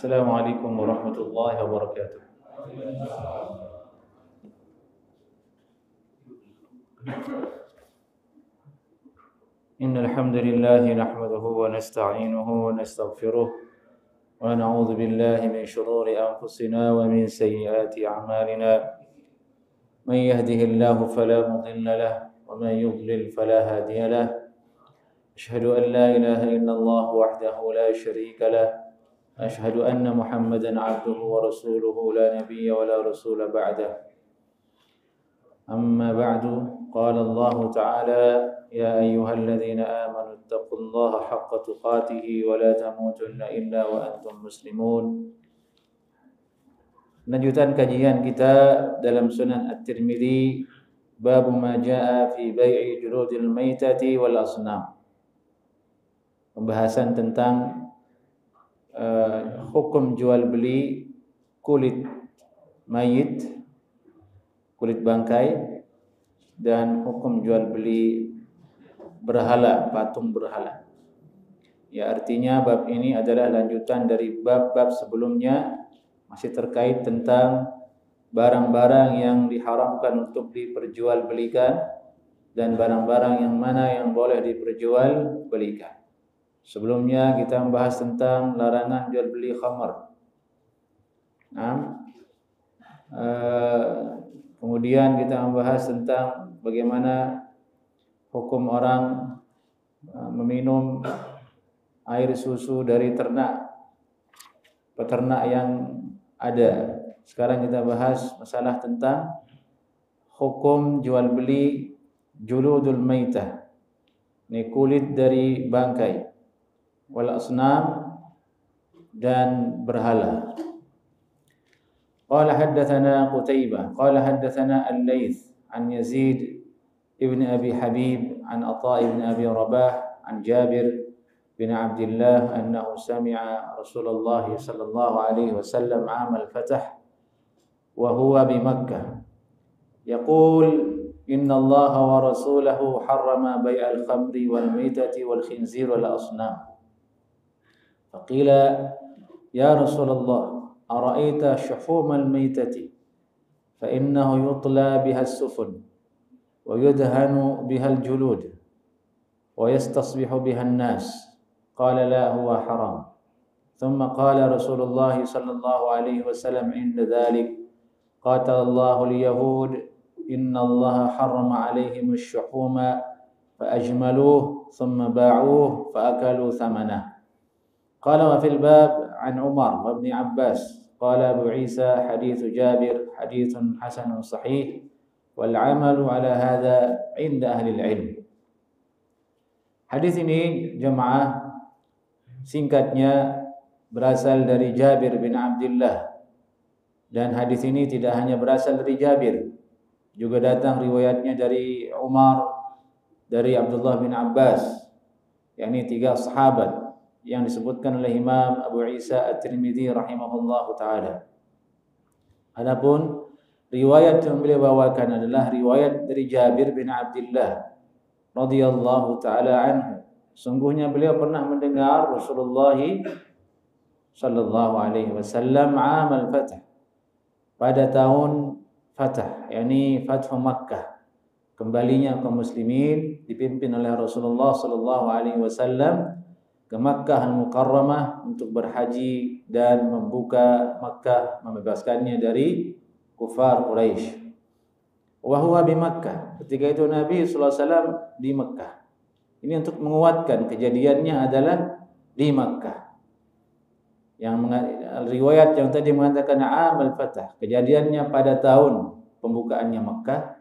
Assalamualaikum warahmatullahi wabarakatuh. Innal hamdalillah nahmaduhu wa nasta'inuhu wa nastaghfiruh wa na'udzu billahi min shururi anfusina wa min sayyiati a'malina. Man yahdihillahu fala mudilla lahu wa man yudlil fala hadiya lahu. Ashhadu an la ilaha illallah wahdahu la sharika lahu. أشهد أن محمدا عبده ورسوله لا نبي ولا رسول بعده أما بعد قال الله تعالى يا أيها الذين آمنوا اتقوا الله حق تقاته ولا تموتن إلا وأنتم مسلمون. Lanjutan kajian kita dalam Sunan At-Tirmidzi, bab ma jaa fi bai'i juludil maitati wal asnam. Pembahasan tentang hukum jual beli kulit mayit, kulit bangkai, dan hukum jual beli berhala, patung berhala. Ya, artinya bab ini adalah lanjutan dari bab-bab sebelumnya, masih terkait tentang barang-barang yang diharamkan untuk diperjualbelikan dan barang-barang yang mana yang boleh diperjualbelikan. Sebelumnya kita membahas tentang larangan jual beli khamar. Kemudian kita membahas tentang bagaimana hukum orang meminum air susu dari peternak yang ada. Sekarang kita bahas masalah tentang hukum jual beli juludul maitah. Ini kulit dari bangkai, wal asnam, dan berhala. Qala haddatsana Qutaibah qala haddatsana Al-Laits an Yazid ibn Abi Habib an Atha ibn Abi Rabah an Jabir bin Abdullah annahu sami'a Rasulullah sallallahu alaihi wasallam 'am al-fath wa huwa bi Makkah yaqul inna Allah wa rasulahu harrama bai'al khamri wal maitati wal khinzir wal asnam. فقيل يا رسول الله أرأيت شحوم الميتة فإنه يطلى بها السفن ويدهن بها الجلود ويستصبح بها الناس قال لا هو حرام. ثم قال رسول الله صلى الله عليه وسلم عند ذلك قاتل الله اليهود إن الله حرم عليهم الشحوم فأجملوه ثم باعوه فأكلوا ثمنه. قال وفي الباب عن عمر وابن عباس قال أبو عيسى حديث جابر حديث حسن صحيح والعمل على هذا عند أهل العلم. Hadis ini jemaah singkatnya berasal dari Jabir bin Abdullah, dan hadis ini tidak hanya berasal dari Jabir, juga datang riwayatnya dari Umar, dari Abdullah bin Abbas, yakni 3 sahabat yang disebutkan oleh Imam Abu Isa At-Tirmidzi rahimahullahu taala. Adapun riwayat yang beliau bawakan adalah riwayat dari Jabir bin Abdullah radhiyallahu taala anhu. Sungguhnya beliau pernah mendengar Rasulullah sallallahu alaihi wasallam 'am al-fath, pada tahun Fath, yakni Fathu Makkah, kembalinya kaum muslimin dipimpin oleh Rasulullah sallallahu alaihi wasallam ke Makkah Al-Mukarramah untuk berhaji dan membuka Makkah, membebaskannya dari kufar Quraisy. Wa huwa bi Makkah, ketika itu Nabi sallallahu alaihi wasallam di Makkah. Ini untuk menguatkan kejadiannya adalah di Makkah. Yang riwayat yang tadi mengatakan 'am al-fath, kejadiannya pada tahun pembukaannya Makkah,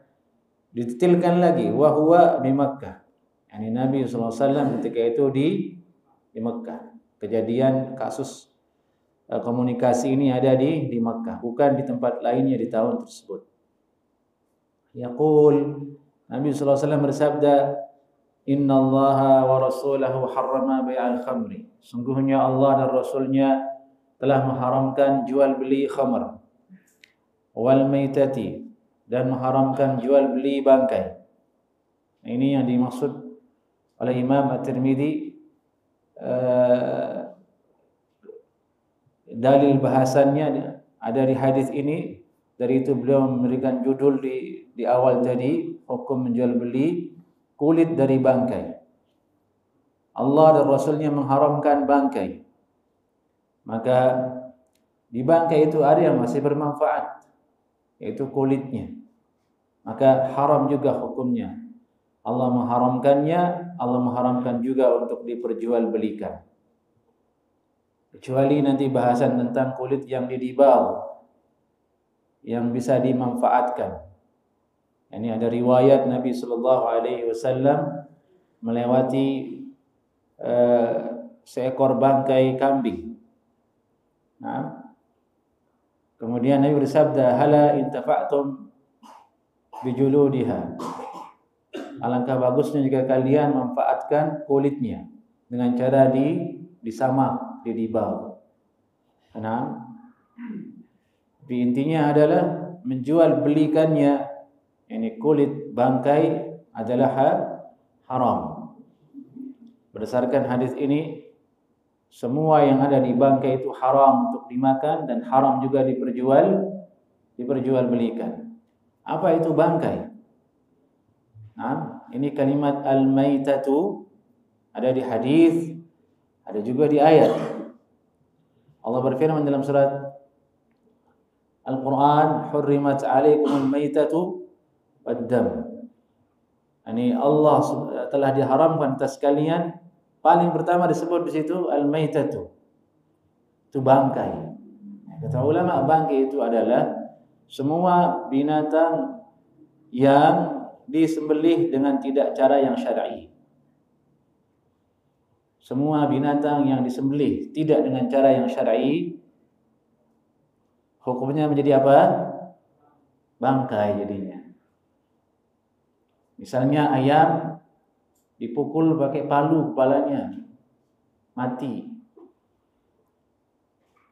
didetailkan lagi wa huwa bi Makkah. Yani Nabi sallallahu alaihi wasallam ketika itu di Makkah. Kejadian kasus komunikasi ini ada di Makkah, bukan di tempat lainnya di tahun tersebut. Yaqul, Nabi sallallahu alaihi wasallam bersabda, "Inna Allaha wa rasulahu harrama bai'al khamri." Sungguhnya Allah dan Rasulnya telah mengharamkan jual beli khamr, wal maitati, dan mengharamkan jual beli bangkai. Ini yang dimaksud oleh Imam At-Tirmidzi dalil bahasannya ada di hadis ini. Dari itu beliau memberikan judul di awal tadi, hukum menjual beli kulit dari bangkai. Allah dan Rasulnya mengharamkan bangkai. Maka di bangkai itu ada yang masih bermanfaat, yaitu kulitnya. Maka haram juga hukumnya. Allah mengharamkannya, Allah mengharamkan juga untuk diperjualbelikan. Kecuali nanti bahasan tentang kulit yang didibal, yang bisa dimanfaatkan. Ini ada riwayat Nabi sallallahu alaihi wasallam melewati seekor bangkai kambing. Nah, kemudian Nabi bersabda, "Hala intafa'tum bijuludiha." Alangkah bagusnya jika kalian manfaatkan kulitnya dengan cara disamak, didibal. Nah, intinya adalah menjual belikannya, ini kulit bangkai adalah haram. Berdasarkan hadis ini, semua yang ada di bangkai itu haram untuk dimakan dan haram juga diperjualbelikan. Apa itu bangkai? Nah, ini kalimat al-maitatu ada di hadis, ada juga di ayat. Allah berfirman dalam surat Al-Quran, "Hurrimat alaikumul maitatu wad-dam." Ini Allah telah diharamkan atas kalian. Paling pertama disebut di situ al-maitatu, itu bangkai. Kata ulama, bangkai itu adalah semua binatang yang disembelih dengan tidak cara yang syar'i. Semua binatang yang disembelih tidak dengan cara yang syar'i, hukumnya menjadi apa? Bangkai jadinya. Misalnya ayam dipukul pakai palu kepalanya, mati.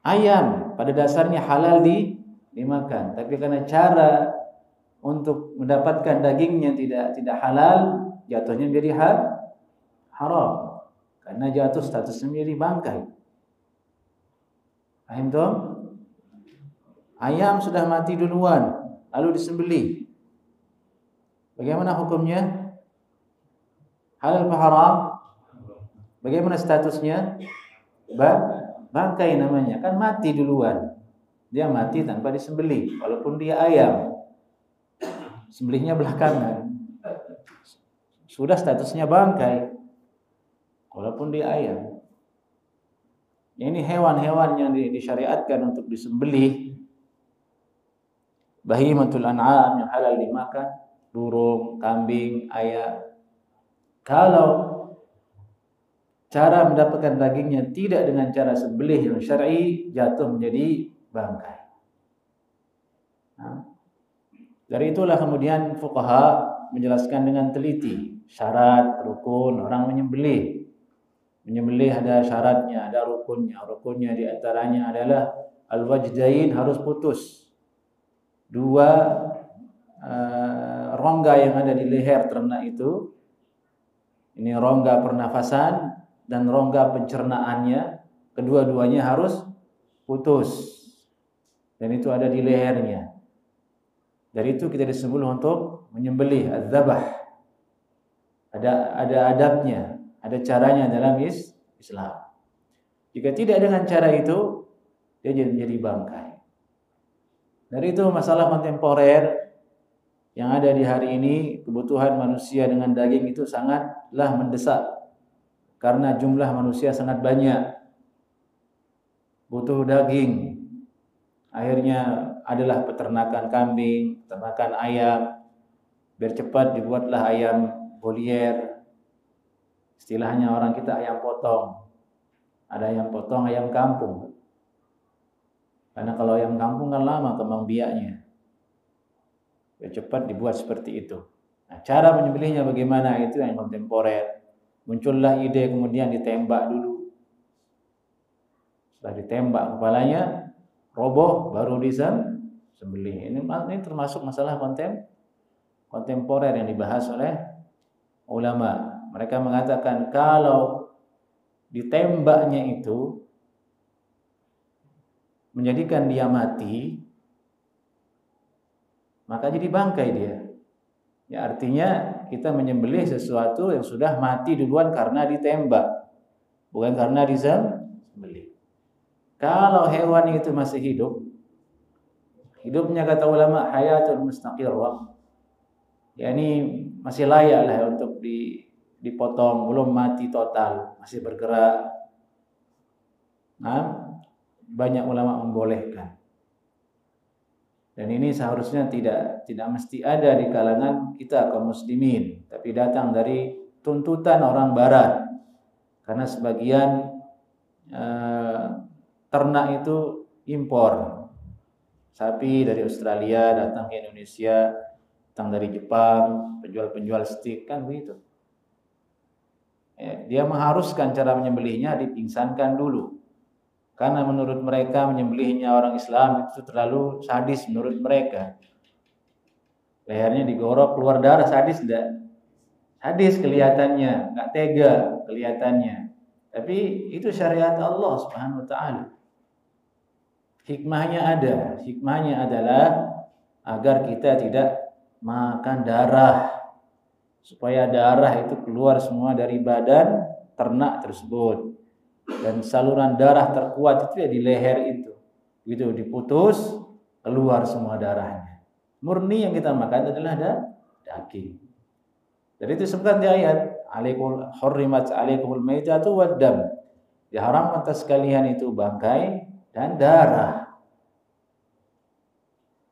Ayam pada dasarnya halal dimakan, tapi karena cara untuk mendapatkan dagingnya tidak halal, jatuhnya menjadi haram. Karena jatuh statusnya menjadi bangkai. Paham toh? Ayam sudah mati duluan, lalu disembelih. Bagaimana hukumnya? Halal atau haram? Bagaimana statusnya? Bangkai namanya, kan mati duluan. Dia mati tanpa disembelih, walaupun dia ayam. Sembelihnya belakangan. Sudah statusnya bangkai, walaupun dia ayam. Ini hewan-hewan yang disyariatkan untuk disembelih. Bahimatul an'am yang halal dimakan, burung, kambing, ayam. Kalau cara mendapatkan dagingnya tidak dengan cara sembelih yang syar'i, jatuh menjadi bangkai. Nah, dari itulah kemudian fuqaha menjelaskan dengan teliti syarat rukun orang menyembelih. Menyembelih ada syaratnya, ada rukunnya. Rukunnya di antaranya adalah al-wajdain, harus putus. Dua rongga yang ada di leher ternak itu, ini rongga pernafasan dan rongga pencernaannya, kedua-duanya harus putus. Dan itu ada di lehernya. Dari itu kita disembelih untuk menyembelih, az-zabah. Ada adabnya, ada caranya dalam Islam. Jika tidak dengan cara itu, dia jadi bangkai. Dari itu masalah kontemporer yang ada di hari ini, kebutuhan manusia dengan daging itu sangatlah mendesak. Karena jumlah manusia sangat banyak, butuh daging. Akhirnya adalah peternakan kambing, peternakan ayam. Biar cepat dibuatlah ayam bolier. Istilahnya orang kita ayam potong. Ada ayam potong, ayam kampung. Karena kalau ayam kampung kan lama kembang biaknya. Biar cepat dibuat seperti itu. Nah, cara menyembelihnya bagaimana, itu yang kontemporer. Muncullah ide kemudian ditembak dulu. Setelah ditembak kepalanya, roboh, baru disembelih. Ini termasuk masalah kontemporer yang dibahas oleh ulama. Mereka mengatakan kalau ditembaknya itu menjadikan dia mati, maka jadi bangkai dia. Ya, artinya kita menyembelih sesuatu yang sudah mati duluan karena ditembak, bukan karena disembelih. Kalau hewan itu masih hidup, hidupnya kata ulama hayatun mustaqirrah, yakni masih layak lah untuk dipotong, belum mati total, masih bergerak. Nah, banyak ulama membolehkan. Dan ini seharusnya tidak mesti ada di kalangan kita kaum muslimin, tapi datang dari tuntutan orang barat. Karena sebagian ternak itu impor. Sapi dari Australia datang ke Indonesia, datang dari Jepang, penjual-penjual stik kan begitu. Ya, dia mengharuskan cara menyembelihnya dipingsankan dulu. Karena menurut mereka menyembelihnya orang Islam itu terlalu sadis menurut mereka. Lehernya digorok keluar darah, sadis enggak? Sadis kelihatannya, enggak tega kelihatannya. Tapi itu syariat Allah Subhanahu wa taala. Hikmahnya ada. Hikmahnya adalah agar kita tidak makan darah. Supaya darah itu keluar semua dari badan ternak tersebut. Dan saluran darah terkuat itu ya di leher itu. Gitu diputus, keluar semua darahnya. Murni yang kita makan adalah daging. Jadi itu disebutkan di ayat, "Alaikul hurrimat alaikumul maitatu waddam." Diharamkan atas kalian itu bangkai dan darah.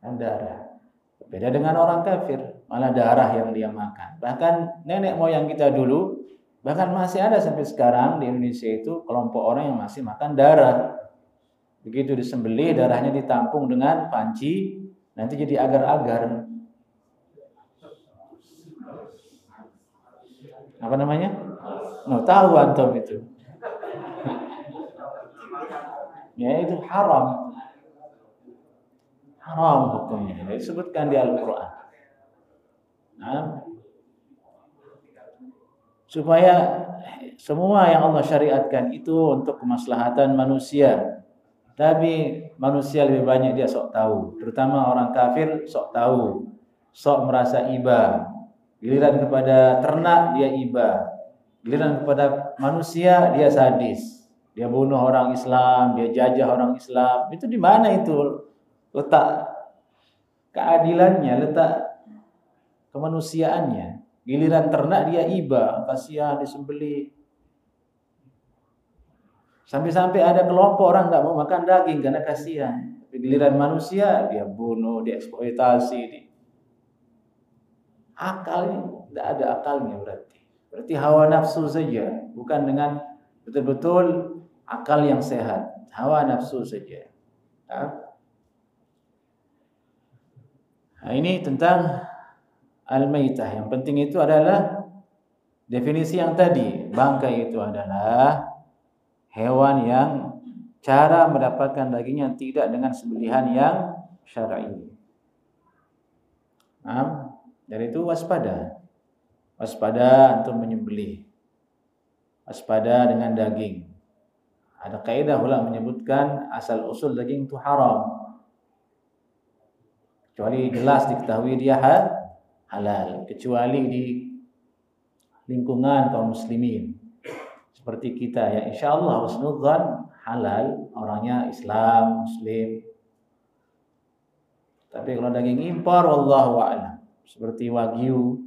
Dan darah. Beda dengan orang kafir, malah darah yang dia makan. Bahkan nenek moyang kita dulu, bahkan masih ada sampai sekarang di Indonesia itu kelompok orang yang masih makan darah. Begitu disembelih, darahnya ditampung dengan panci, nanti jadi agar-agar. Apa namanya? Tahu antum itu. Ya itu haram. Haram hukumnya. Disebutkan di Al-Quran. Nah, supaya semua yang Allah syariatkan itu untuk kemaslahatan manusia. Tapi manusia lebih banyak dia sok tahu, terutama orang kafir sok tahu, sok merasa iba. Giliran kepada ternak dia iba, giliran kepada manusia dia sadis. Dia bunuh orang Islam, dia jajah orang Islam. Itu di mana itu letak keadilannya, letak kemanusiaannya? Giliran ternak dia iba, kasihan disembelih. Sampai-sampai ada kelompok orang nggak mau makan daging karena kasihan. Tapi giliran manusia dia bunuh, dia eksploitasi. Akalnya tidak ada akalnya berarti. Berarti hawa nafsu saja, bukan dengan betul-betul akal yang sehat. Hawa nafsu saja. Nah, ini tentang al-maitah. Yang penting itu adalah definisi yang tadi. Bangkai itu adalah hewan yang cara mendapatkan dagingnya tidak dengan sembelihan yang syar'i. Dari itu waspada. Waspada untuk menyembelih. Waspada dengan daging. Ada kaidah ulama menyebutkan asal usul daging itu haram. Kecuali jelas diketahui dia halal, kecuali di lingkungan kaum muslimin. Seperti kita ya, insyaallah husnudzan halal, orangnya Islam, Muslim. Tapi kalau daging impor, wallahu a'lam, seperti wagyu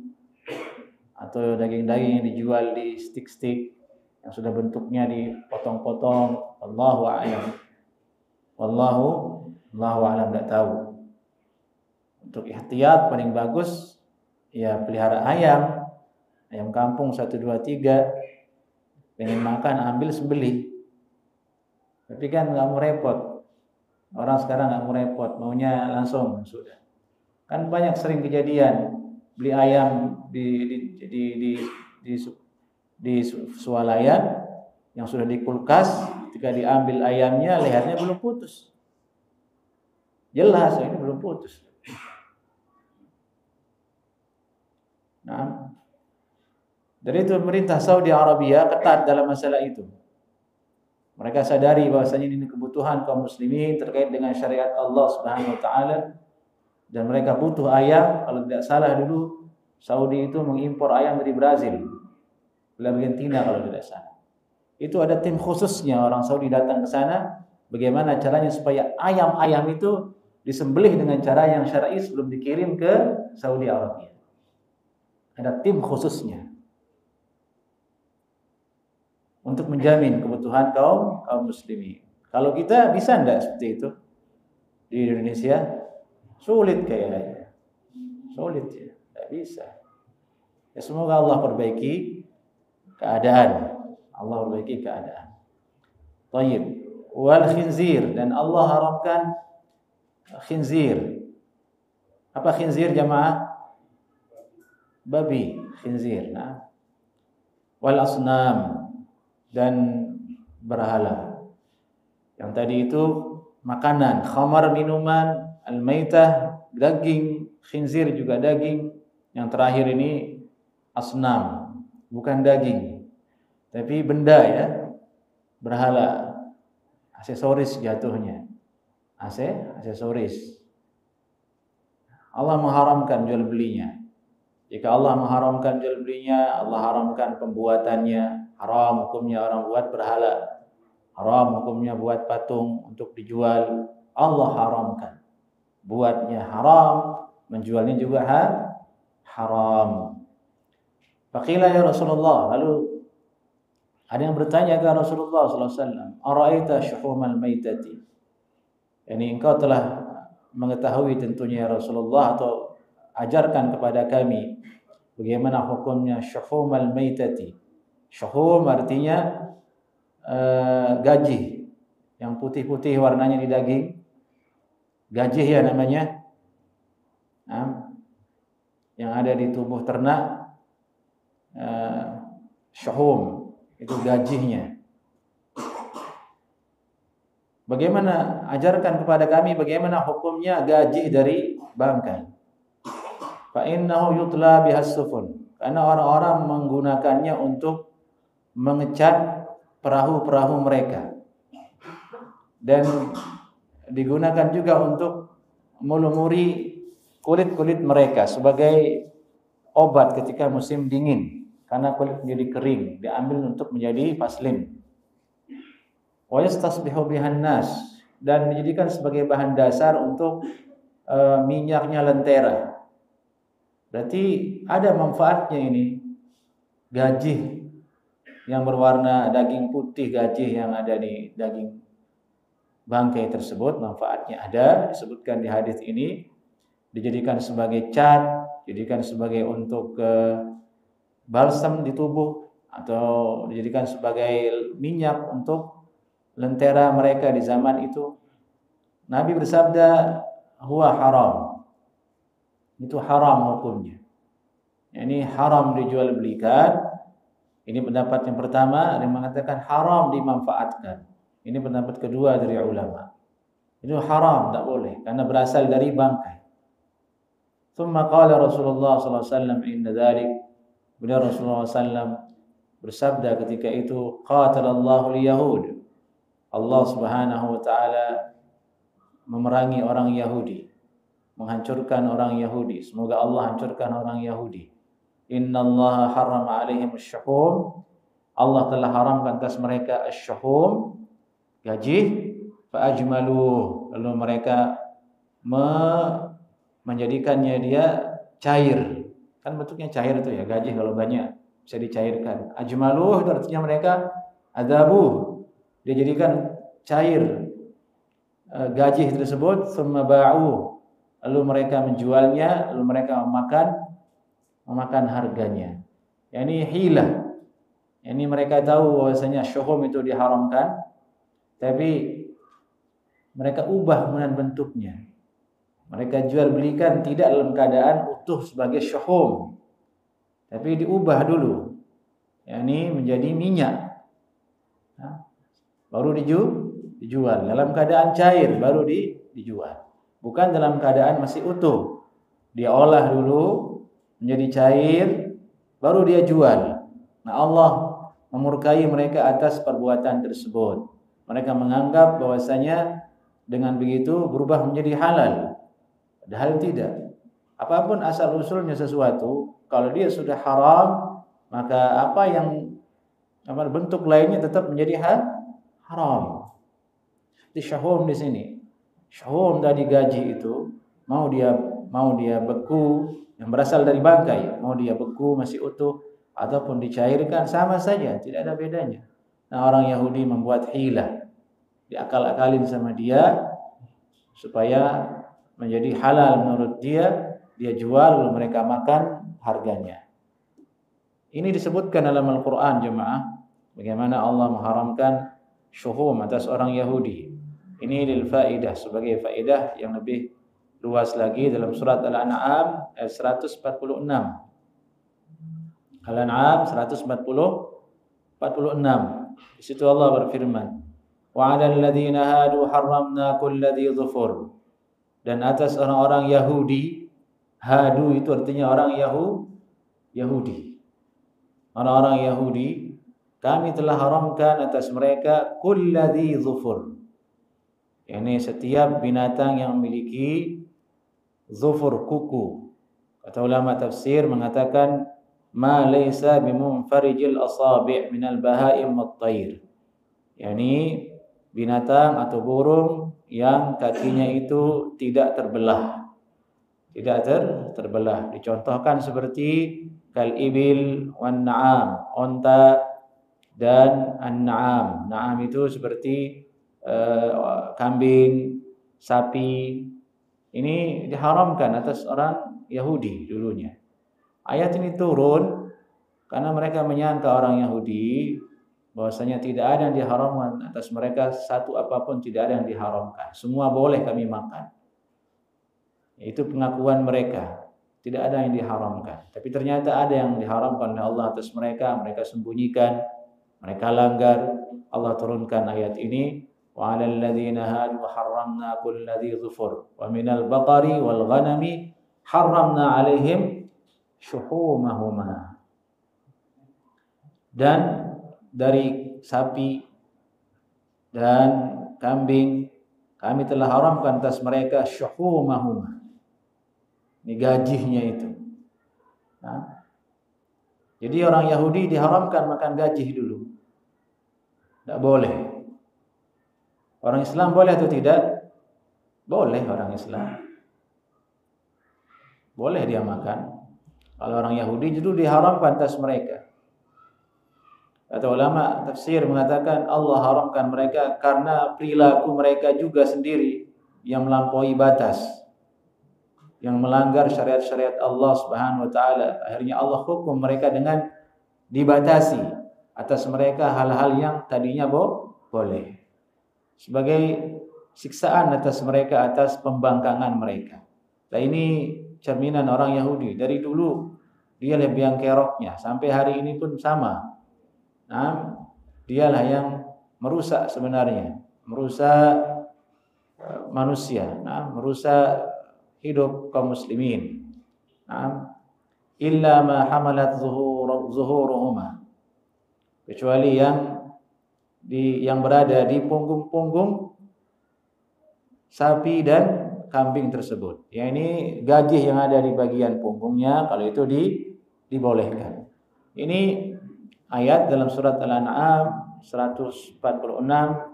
atau daging-daging yang dijual di stik-stik yang sudah bentuknya dipotong-potong, wallahu a'lam. Wallahu a'lam, enggak tahu. Untuk ihtiyat paling bagus ya pelihara ayam kampung 1 2 3. Pengen makan ambil sembelih. Tapi kan nggak mau repot. Orang sekarang nggak mau repot, maunya langsung sudah. Kan banyak sering kejadian beli ayam di swalayan yang sudah di kulkas, ketika diambil ayamnya lehernya belum putus. Jelas ini belum putus. Nah, dari itu pemerintah Saudi Arabia ketat dalam masalah itu. Mereka sadari bahwasanya ini kebutuhan kaum muslimin terkait dengan syariat Allah Subhanahu wa taala dan mereka butuh ayam. Kalau tidak salah dulu Saudi itu mengimpor ayam dari Brazil, dari Argentina kalau tidak salah. Itu ada tim khususnya orang Saudi datang ke sana, bagaimana caranya supaya ayam-ayam itu disembelih dengan cara yang syar'i sebelum dikirim ke Saudi Arabia. Ada tim khususnya untuk menjamin kebutuhan kaum muslimin. Kalau kita bisa enggak seperti itu di Indonesia? Sulit kayaknya. Sulit ya, enggak bisa. Ya, semoga Allah perbaiki keadaan. Allah perbaiki keadaan. Tayyib. Wal khinzir, dan Allah haramkan khinzir. Apa khinzir jamaah? Babi, khinzir. Nah. Wal asnam, dan berhala. Yang tadi itu makanan, khamar minuman, al-maitah daging, khinzir juga daging. Yang terakhir ini asnam, bukan daging, tapi benda ya, berhala, aksesoris jatuhnya, aksesoris. Allah mengharamkan jual belinya. Jika Allah mengharamkan jual belinya, Allah haramkan pembuatannya. Haram hukumnya orang buat berhala, haram hukumnya buat patung untuk dijual. Allah haramkan, buatnya haram, menjualnya juga haram. Faqila ya Rasulullah, lalu ada yang bertanya ke Rasulullah sallallahu alaihi wasallam, "Ara'aita syuhumal maitati?" Yani engkau telah mengetahui tentunya ya Rasulullah, atau ajarkan kepada kami bagaimana hukumnya syuhumal maitati. Syuhum artinya gajih, yang putih-putih warnanya di daging, gajih ya namanya. Yang ada di tubuh ternak, syuhum itu gajihnya. Bagaimana, ajarkan kepada kami bagaimana hukumnya gajih dari bangkai. Fa innahu yutla bihas sufun, karena orang-orang menggunakannya untuk mengecat perahu-perahu mereka, dan digunakan juga untuk melumuri kulit-kulit mereka sebagai obat ketika musim dingin, karena kulit menjadi kering, diambil untuk menjadi vaselin. Wa yastasbihu bihan nas, dan dijadikan sebagai bahan dasar untuk minyaknya lentera. Berarti ada manfaatnya ini, gajih yang berwarna daging putih, gajih yang ada di daging bangkai tersebut, manfaatnya ada, disebutkan di hadis ini. Dijadikan sebagai cat, dijadikan sebagai untuk balsam di tubuh, atau dijadikan sebagai minyak untuk lentera mereka di zaman itu. Nabi bersabda, huwa haram, itu haram hukumnya. Ini haram dijual belikan. Ini pendapat yang pertama, yang mengatakan haram dimanfaatkan. Ini pendapat kedua dari ulama. Itu haram, tak boleh, karena berasal dari bangkai. Thumma qala Rasulullah sallallahu alaihi wasallam inda dzalik, beliau Rasulullah sallallahu bersabda ketika itu, qatalallahu al-yahud, Allah Subhanahu wa taala memerangi orang Yahudi, menghancurkan orang Yahudi. Semoga Allah hancurkan orang Yahudi. Innallaha harrama alaihim asy-syuhum, Allah telah haramkan atas mereka asy-syuhum, gajih, fa ajmalu, lalu mereka menjadikannya dia cair. Kan bentuknya cair itu ya, gajih kalau banyak bisa dicairkan. Ajmalu itu artinya mereka adabu, dia jadikan cair gajih tersebut. Tsumma ba'u, lalu mereka menjualnya, lalu mereka memakan harganya. Yani hilah. Yani mereka tahu bahwasanya syuhum itu diharamkan, tapi mereka ubah kemudian bentuknya. Mereka jual belikan tidak dalam keadaan utuh sebagai syuhum, tapi diubah dulu, yani menjadi minyak, baru dijual. Dalam keadaan cair baru dijual, bukan dalam keadaan masih utuh. Dia olah dulu menjadi cair, baru dia jual. Nah, Allah memurkai mereka atas perbuatan tersebut. Mereka menganggap bahwasanya dengan begitu berubah menjadi halal. Padahal tidak. Apapun asal usulnya sesuatu, kalau dia sudah haram, maka apa yang bentuk lainnya tetap menjadi haram. Di syahum di sini. Syahum tadi gaji itu mau dia beku yang berasal dari bangkai, mau dia beku masih utuh ataupun dicairkan sama saja, tidak ada bedanya. Nah, orang Yahudi membuat hilah, diakal-akalin sama dia supaya menjadi halal menurut dia jual lalu mereka makan harganya. Ini disebutkan dalam Al-Qur'an jemaah, bagaimana Allah mengharamkan syuhum atas orang Yahudi. Ini lil faidah, sebagai faedah yang lebih luas lagi dalam surat Al-An'am ayat 146. Al-An'am 146. Di situ Allah berfirman, "Wa 'alal ladzina hadu harramna kulli dzi dhufur." Dan atas orang-orang Yahudi, hadu itu artinya orang Yahudi. Orang-orang Yahudi, kami telah haramkan atas mereka kulli dzi dhufur. Yani setiap binatang yang memiliki dhufur, kuku. Kata ulama tafsir mengatakan ma laysa bimunfarijil asabi' minal bahaim wat thair. Yani binatang atau burung yang kakinya itu tidak terbelah. Tidak terbelah. Dicontohkan seperti kal ibil wan na'am, onta dan an-na'am. Na'am itu seperti kambing, sapi. Ini diharamkan atas orang Yahudi dulunya. Ayat ini turun karena mereka menyangka orang Yahudi bahwasanya tidak ada yang diharamkan atas mereka, satu apapun tidak ada yang diharamkan. Semua boleh kami makan. Itu pengakuan mereka. Tidak ada yang diharamkan. Tapi ternyata ada yang diharamkan oleh Allah atas mereka. Mereka sembunyikan, mereka langgar. Allah turunkan ayat ini. Wa 'alal ladzina hadu harramna kulli dzi dhufur wa minal baqari wal ghanami harramna 'alaihim syuhumahuma. Dan dari sapi dan kambing kami telah haramkan atas mereka syuhumahuma. Ini gajihnya itu. Nah, jadi orang Yahudi diharamkan makan gajih dulu. Tidak boleh. Orang Islam boleh atau tidak? Boleh orang Islam. Boleh dia makan. Kalau orang Yahudi justru diharamkan atas mereka. Kata ulama tafsir mengatakan Allah haramkan mereka karena perilaku mereka juga sendiri yang melampaui batas, yang melanggar syariat-syariat Allah Subhanahu wa taala. Akhirnya Allah hukum mereka dengan dibatasi atas mereka hal-hal yang tadinya boleh. Sebagai siksaan atas mereka atas pembangkangan mereka. Nah, ini cerminan orang Yahudi. Dari dulu dia lebih yang keroknya, sampai hari ini pun sama. Nah, dialah yang merusak sebenarnya, merusak manusia, merusak hidup kaum muslimin. Illa ma hamalat zuhuruhuma, kecuali yang berada di punggung-punggung sapi dan kambing tersebut. Ya, ini gajih yang ada di bagian punggungnya, kalau itu dibolehkan. Ini ayat dalam surat Al-An'am 146,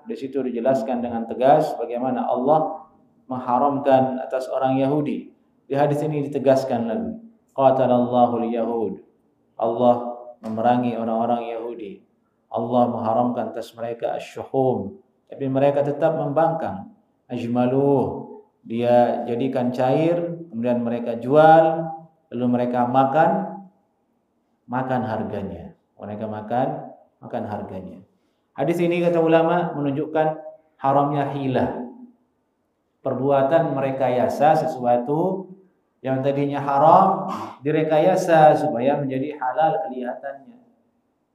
di situ dijelaskan dengan tegas bagaimana Allah mengharamkan atas orang Yahudi. Di hadis ini ditegaskan lagi, qatalallahu al-yahud. Allah memerangi orang-orang Yahudi. Allah mengharamkan atas mereka asy-syuhum, tapi mereka tetap membangkang. Ajmaluh, dia jadikan cair, kemudian mereka jual, lalu mereka makan harganya. Mereka makan harganya. Hadis ini kata ulama menunjukkan haramnya hilah. Perbuatan merekayasa sesuatu yang tadinya haram direkayasa supaya menjadi halal kelihatannya.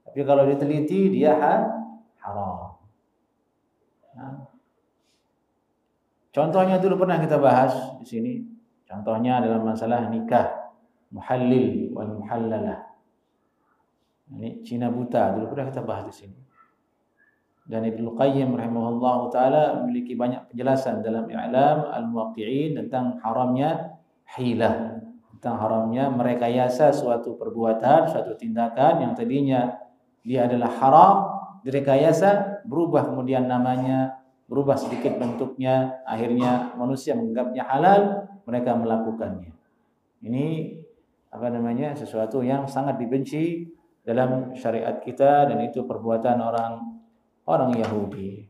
Tapi kalau diteliti dia haram. Nah, contohnya dulu pernah kita bahas di sini. Contohnya dalam masalah nikah, muhallil wal muhallalah. Ini Cina buta, dulu pernah kita bahas di sini. Dan Ibnu Qayyim rahimahullahu taala memiliki banyak penjelasan dalam I'lam al-Muwaqqi'in tentang haramnya hilah, tentang haramnya merekayasa suatu perbuatan, suatu tindakan yang tadinya dia adalah haram, direkayasa, berubah kemudian namanya, berubah sedikit bentuknya, akhirnya manusia menganggapnya halal, mereka melakukannya. Ini sesuatu yang sangat dibenci dalam syariat kita, dan itu perbuatan orang Yahudi.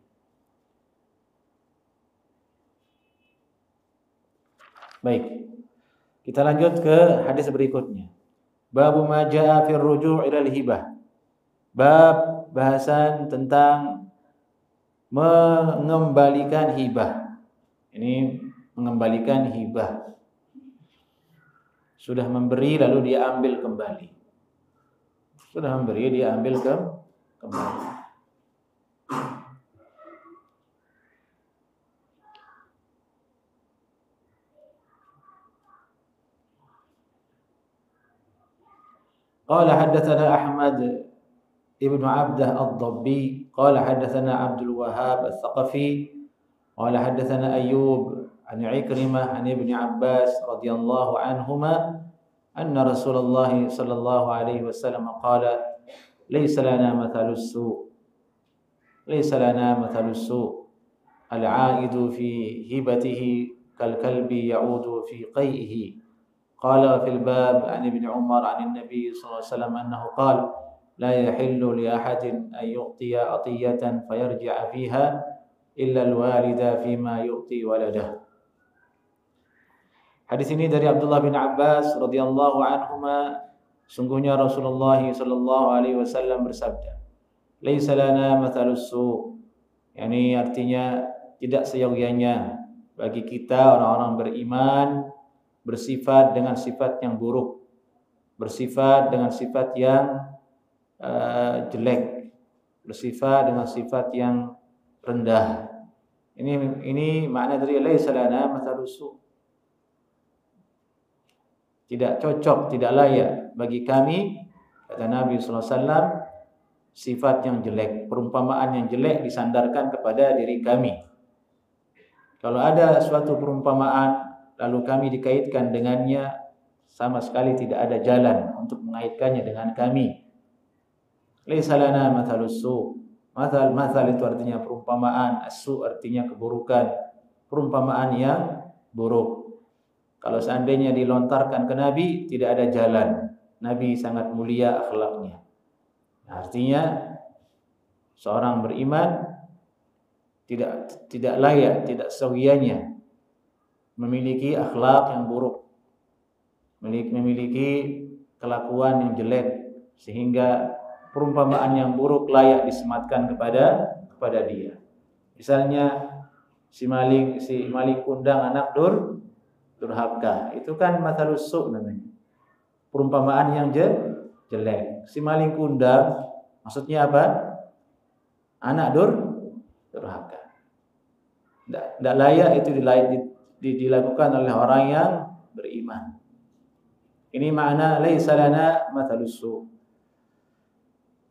Baik, kita lanjut ke hadis berikutnya. Babu ma jaa fi ar-ruju' ila al-hibah. Bab bahasan tentang mengembalikan hibah. Ini mengembalikan hibah. Sudah memberi lalu dia ambil kembali. Sudah memberi dia ambil kembali. Qala haddatsana Ahmad ibnu Abdah ad-Dabbi qala haddatsana Abdul Wahhab al-Thaqafi qala haddatsana Ayyub an Ikrimah an Ibnu Abbas radhiyallahu anhuma anna Rasulullah sallallahu alaihi wasallam qala laysa lana mathalus su' al-'aidu fi hibatihi kal kalbi ya'udu fi qai'ihi. Qala fil bab an Ibn Umar an Nabi sallallahu alaihi wasallam annahu qala la yahillu li ahadin an yu'tiya atiyatan fayarji'a fiha illa al-walida fima yu'ti waladahu. Hadis ini dari Abdullah bin Abbas radhiyallahu anhuma, sungguhnya Rasulullah sallallahu alaihi wasallam bersabda, "Laisa lana mathalus su'." Yani artinya tidak seyogyanya bagi kita orang-orang beriman bersifat dengan sifat yang buruk, bersifat dengan sifat yang jelek, bersifat dengan sifat yang rendah. Ini makna dari laisa lana mathalus su'. Tidak cocok, tidak layak bagi kami, kata Nabi sallallahu alaihi wasallam, sifat yang jelek, perumpamaan yang jelek disandarkan kepada diri kami. Kalau ada suatu perumpamaan lalu kami dikaitkan dengannya, sama sekali tidak ada jalan untuk mengaitkannya dengan kami. Laisa lana mathalus su'. Mathal itu artinya perumpamaan, as-su' artinya keburukan, perumpamaan yang buruk. Kalau seandainya dilontarkan ke Nabi, tidak ada jalan. Nabi sangat mulia akhlaknya. Artinya seorang beriman tidak layak, tidak sewianya memiliki akhlak yang buruk, memiliki kelakuan yang jelek, sehingga perumpamaan yang buruk layak disematkan kepada dia. Misalnya si maling kundang anak durhaka, itu kan mathalus su' namanya, perumpamaan yang jelek. Si maling kundang maksudnya apa? Anak durhaka. Tidak layak itu dilakukan oleh orang yang beriman. Ini makna laisa lana mathalus su'.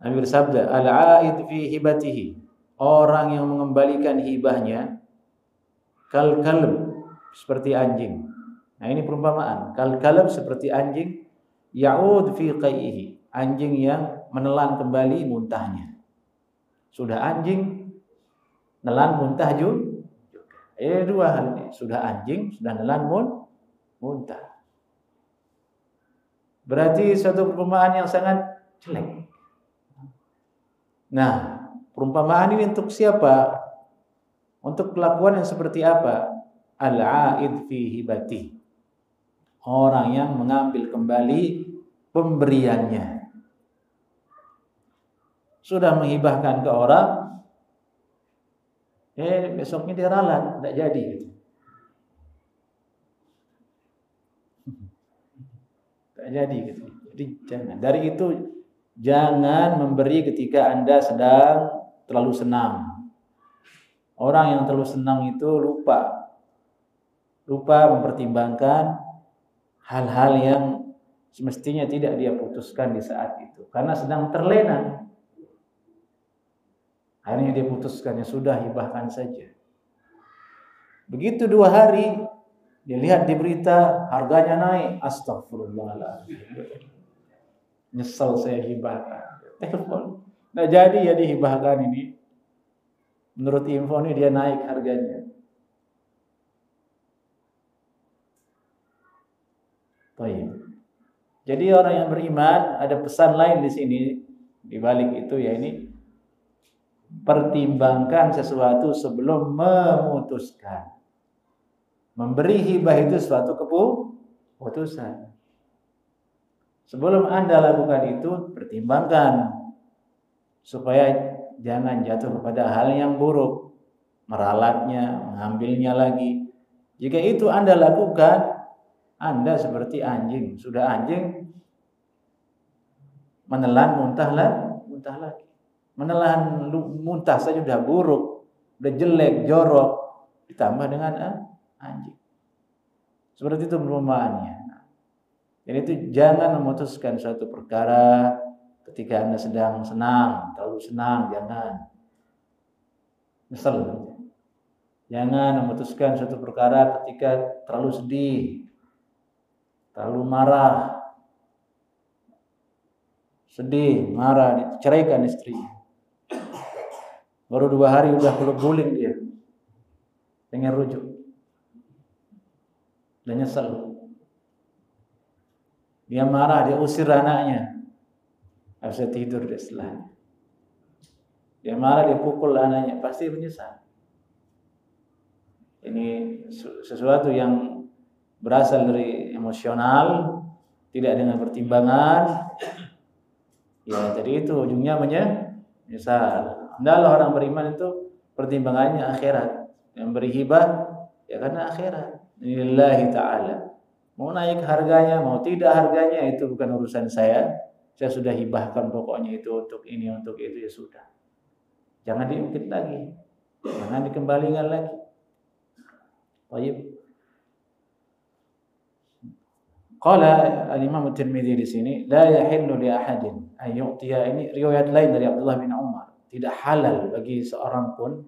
Nabi bersabda, al-'aid fi hibatihi, orang yang mengembalikan hibahnya, kal kalb, seperti anjing. Nah, ini perumpamaan. Kal kalb seperti anjing, ya'ud fi qai'ihi, anjing yang menelan kembali muntahnya. Sudah anjing, nelan muntah juga. Dua hal ini. Sudah anjing, sudah nelan muntah. Berarti suatu perumpamaan yang sangat jelek. Nah, perumpamaan ini untuk siapa? Untuk kelakuan yang seperti apa? Al-'aid fi hibati, orang yang mengambil kembali pemberiannya. Sudah menghibahkan ke orang, besoknya dia ralat, tidak jadi. Tidak jadi gitu. Jadi jangan. Dari itu jangan memberi ketika Anda sedang terlalu senang. Orang yang terlalu senang itu lupa mempertimbangkan hal-hal yang semestinya tidak dia putuskan di saat itu, karena sedang terlena. Akhirnya dia putuskan, ya sudah, hibahkan saja. Begitu 2 hari, dia lihat di berita harganya naik. Astagfirullahaladzim. Nyesel saya hibahkan. Telepon. Nah jadi ya dihibahkan ini. Menurut info ini dia naik harganya. Baik. Jadi orang yang beriman, ada pesan lain di sini di balik itu, ya ini pertimbangkan sesuatu sebelum memutuskan. Memberi hibah itu suatu keputusan. Sebelum Anda lakukan itu, pertimbangkan supaya jangan jatuh kepada hal yang buruk, meralatnya, mengambilnya lagi. Jika itu Anda lakukan, Anda seperti anjing. Sudah anjing, menelan muntah lagi. Menelan muntah saja sudah buruk, sudah jelek, jorok, ditambah dengan anjing. Seperti itu perumpamannya. Jadi itu jangan memutuskan suatu perkara ketika Anda sedang senang, terlalu senang, jangan. Misal, jangan memutuskan suatu perkara ketika terlalu sedih, terlalu marah. Sedih, marah, diceraikan istrinya. Baru 2 hari udah peluk-guling dia. Pengen rujuk. Dan nyesel. Dia marah, dia usir anaknya. Gak bisa tidur dia setelahnya. Dia marah, dia pukul anaknya. Pasti menyesal. Ini sesuatu yang berasal dari emosional, tidak dengan pertimbangan. Ya, jadi itu ujungnya menyesal. Hendaklah orang beriman itu pertimbangannya akhirat. Yang beri hibah ya karena akhirat. Lillahi ta'ala. Mau naik harganya, mau tidak harganya, itu bukan urusan saya. Saya sudah hibahkan pokoknya itu untuk ini, untuk itu, ya sudah. Jangan diungkit lagi. Jangan dikembalikan lagi. Baik. Qala al-Imam At-Tirmidzi di sini, la yahillu li ahadin ay yu'tiya, ini riwayat lain dari Abdullah bin Umar. Tidak halal bagi seorang pun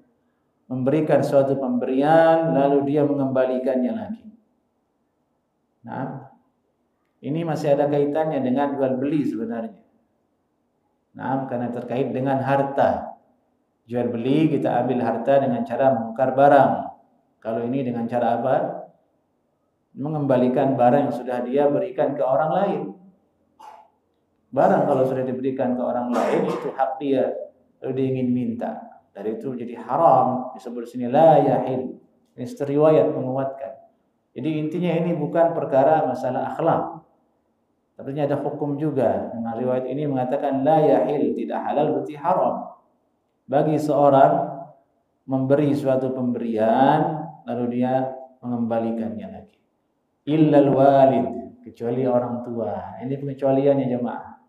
memberikan suatu pemberian lalu dia mengembalikannya lagi. Nah, ini masih ada kaitannya dengan jual beli sebenarnya. Nah, karena terkait dengan harta. Jual beli, kita ambil harta dengan cara menukar barang. Kalau ini dengan cara apa? Mengembalikan barang yang sudah dia berikan ke orang lain. Barang kalau sudah diberikan ke orang lain itu hak dia. Lalu dia ingin minta. Dari itu jadi haram. Disebut sini la yahil. Ini riwayat menguatkan. Jadi intinya ini bukan perkara masalah akhlak. Tapi ada hukum juga. Dengan riwayat ini mengatakan la yahil, tidak halal berarti haram. Bagi seorang memberi suatu pemberian lalu dia mengembalikannya lagi. Illal walid, kecuali orang tua. Ini pengecualiannya jemaah.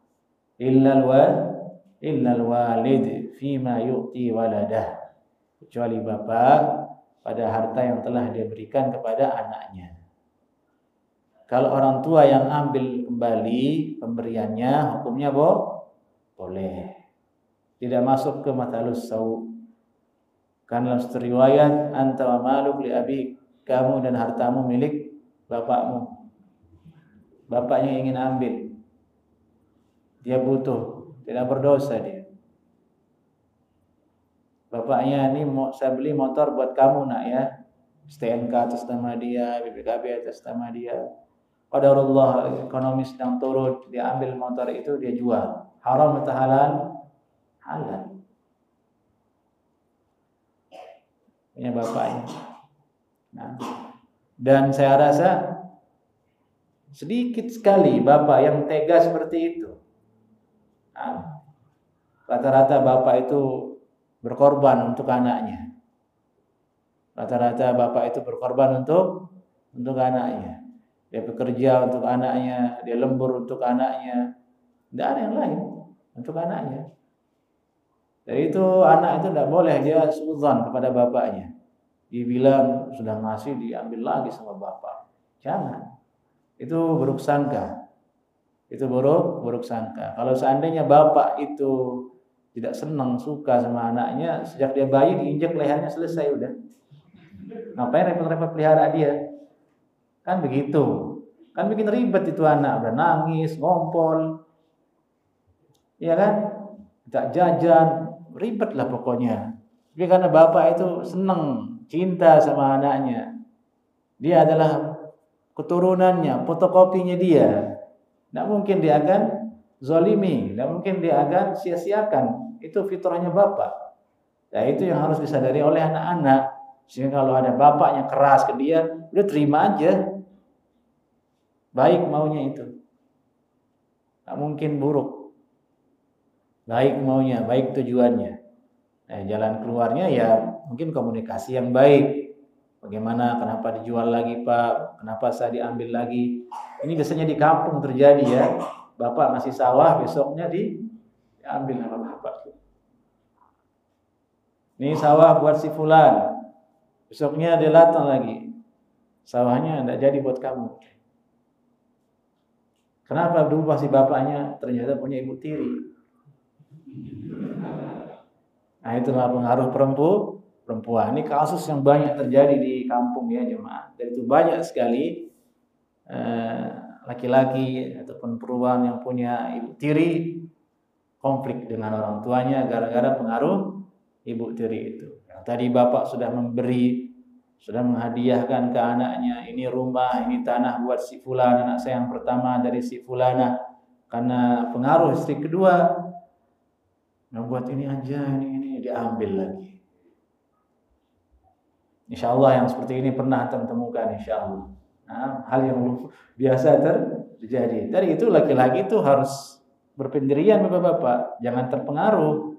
Illal walid fima yu'ti waladah. Kecuali bapak pada harta yang telah dia berikan kepada anaknya. Kalau orang tua yang ambil kembali pemberiannya, hukumnya boleh. Tidak masuk ke mathalus sawu. Karena dalam riwayat anta wa maluk li abik, kamu dan hartamu milik bapakmu. Bapaknya ingin ambil. Dia butuh, tidak berdosa dia. Bapaknya, ini mau saya beli motor buat kamu nak ya. STNK atas nama dia, BPKB atas nama dia. Qadarullah ekonomi sedang turun, dia ambil motor itu, dia jual. Haram atau halal? Halal. Punya bapaknya. Nah, dan saya rasa sedikit sekali bapak yang tega seperti itu. Nah, rata-rata bapak itu berkorban untuk anaknya. Rata-rata bapak itu berkorban untuk anaknya. Dia bekerja untuk anaknya, dia lembur untuk anaknya. Tidak ada yang lain untuk anaknya. Jadi itu anak itu tidak boleh dia suudzon kepada bapaknya. Dibilang sudah ngasih diambil lagi sama bapak. Jangan. Itu buruk sangka. Itu buruk sangka. Kalau seandainya bapak itu tidak senang, suka sama anaknya, sejak dia bayi diinjak lehernya selesai udah. Ngapain repot-repot pelihara dia? Kan begitu. Kan bikin ribet itu anak, udah nangis, ngompol. Iya kan? Tak jajan, ribet lah pokoknya. Tapi karena bapak itu senang, cinta sama anaknya. Dia adalah keturunannya, fotokopinya dia. Tidak mungkin dia akan zalimi, tidak mungkin dia akan sia-siakan. Itu fitrahnya bapak. Nah, itu yang harus disadari oleh anak-anak. Sehingga kalau ada bapaknya keras ke dia, udah terima aja. Baik maunya itu. Tak mungkin buruk. Baik maunya, baik tujuannya. Nah, jalan keluarnya ya mungkin komunikasi yang baik. Bagaimana, kenapa dijual lagi Pak? Kenapa saya diambil lagi? Ini biasanya di kampung terjadi ya. Bapak ngasih sawah, besoknya diambil sama bapak. Ini sawah buat si fulan. Besoknya dia datang lagi. Sawahnya enggak jadi buat kamu. Kenapa berubah si bapaknya? Ternyata punya ibu tiri. Nah, itulah pengaruh perempuan. Ini kasus yang banyak terjadi di kampung ya jemaah. Dan itu banyak sekali laki-laki ataupun perempuan yang punya ibu tiri konflik dengan orang tuanya gara-gara pengaruh ibu tiri itu. Yang tadi bapak sudah memberi, sudah menghadiahkan ke anaknya, ini rumah, ini tanah buat si fulan, anak saya yang pertama dari si fulana. Karena pengaruh istri kedua, nah buat ini aja, ini diambil lagi. Insya Allah yang seperti ini pernah temukan, insya Allah. Nah, hal yang biasa terjadi. Dari itu laki-laki itu harus berpendirian bapak-bapak, jangan terpengaruh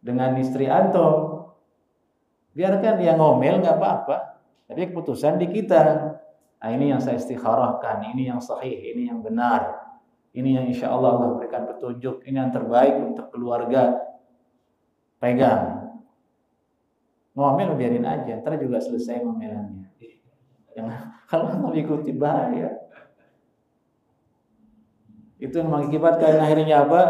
dengan istri antum. Biarkan dia ngomel nggak apa-apa. Tapi keputusan di kita. Nah, ini yang saya istikharahkan, ini yang sahih, ini yang benar. Ini yang insya Allah Allah berikan petunjuk, ini yang terbaik untuk keluarga. Pegang. Ngomel biarin aja, ntar juga selesai ngomelannya. Jangan, kalau nggak ikuti bahaya. Itu yang mengakibatkan akhirnya apa?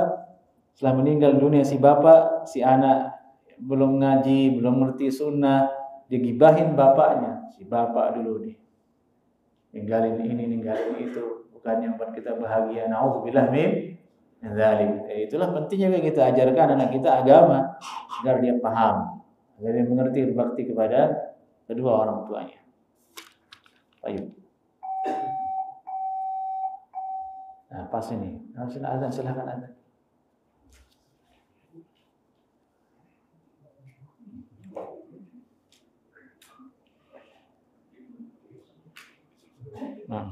Setelah meninggal dunia si bapak, si anak belum ngaji, belum ngerti sunnah, digibahin bapaknya. Si bapak dulu nih, ninggalin ini, ninggalin itu, bukan yang buat kita bahagia. Nauzubillah min dzalik. Itulah pentingnya kita ajarkan anak kita agama agar dia paham, agar dia mengerti berbakti kepada kedua orang tuanya. Baik. Nah, pas ini. Azan, silakan azan. Nah.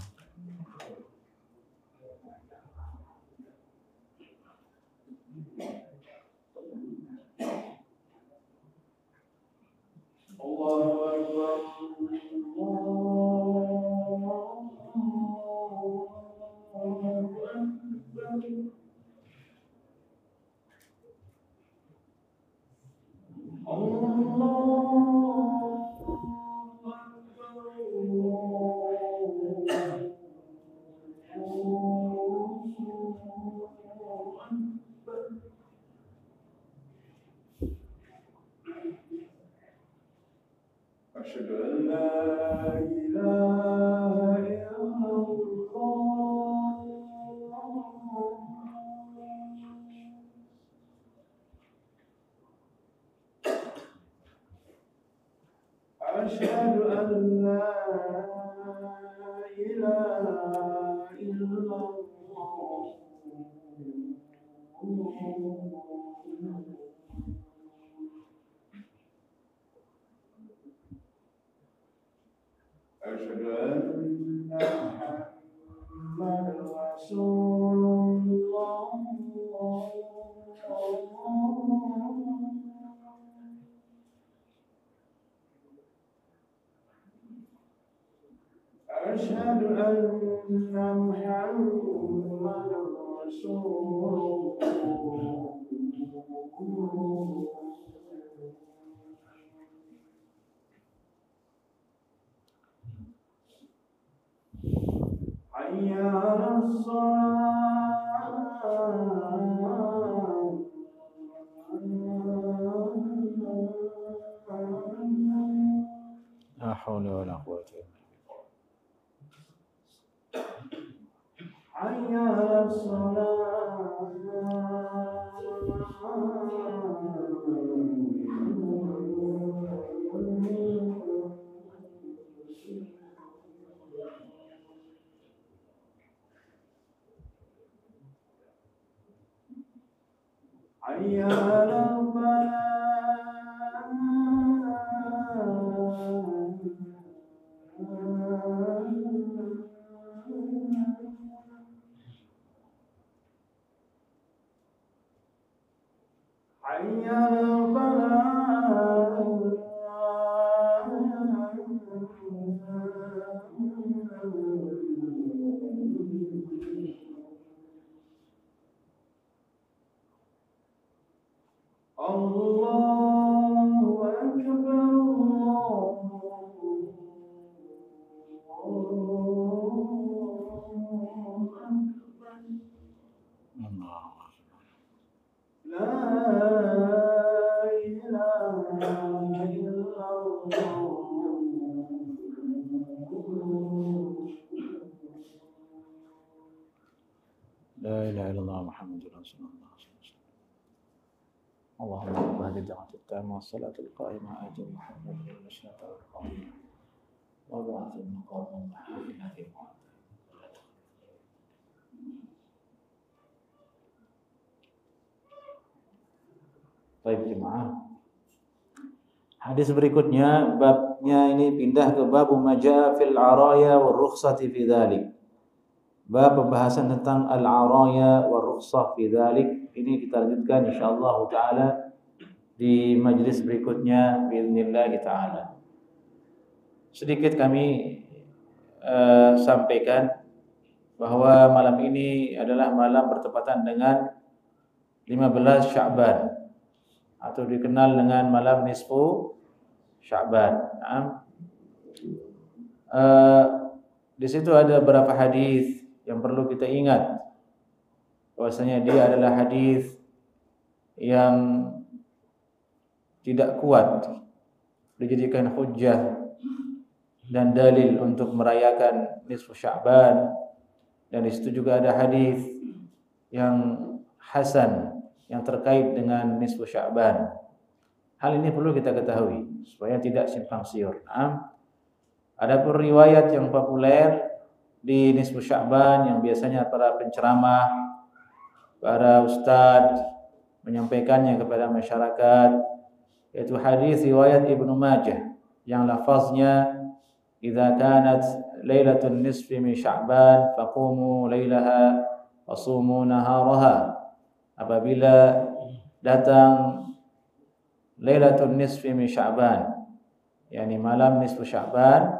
Allahu Akbar. أشهد أن لا إله إلا الله أشهد أن لا إله إلا الله أشهد أن محمد رسول الله أشهد أن محمد رسول الله حي على الصلاة haula wala quwwata illa billah. Hayya 'alas shalah. Hayya 'alal falah. Hayya 'alal Allahu Akbar. La ilaha illallah. La ilaha illallah Muhammadur Rasulullah. اللهم رب هذه الدعوة التامة والصلاة القائمة آت محمد المشهد القائمة وبعث المقام المحمود الذي Baik jemaah. Hadis berikutnya babnya ini pindah ke bab majaa fil araya war rukhsati fi dzalik. Bab pembahasan tentang al-araya war rukhsah fi dzalik. Ini kita lanjutkan insyaallah taala di majlis berikutnya باذنillah taala. Sedikit kami sampaikan bahwa malam ini adalah malam bertepatan dengan 15 Sya'ban atau dikenal dengan malam nisfu Sya'ban. Di situ ada beberapa hadis yang perlu kita ingat. Bahwasanya dia adalah hadis yang tidak kuat dijadikan hujjah dan dalil untuk merayakan nisfu Sya'ban, dan di situ juga ada hadis yang hasan yang terkait dengan nisfu Sya'ban. Hal ini perlu kita ketahui supaya tidak simpang siur. Adapun riwayat yang populer di nisfu Sya'ban yang biasanya para penceramah, para ustadz menyampaikannya kepada masyarakat, yaitu hadis riwayat Ibnu Majah yang lafaznya idza kanat lailatun nisfi min Sya'ban faqumu lailaha wasumu naharaha. Apabila datang lailatul nisfi min Sya'ban, yakni malam nisfu Sya'ban,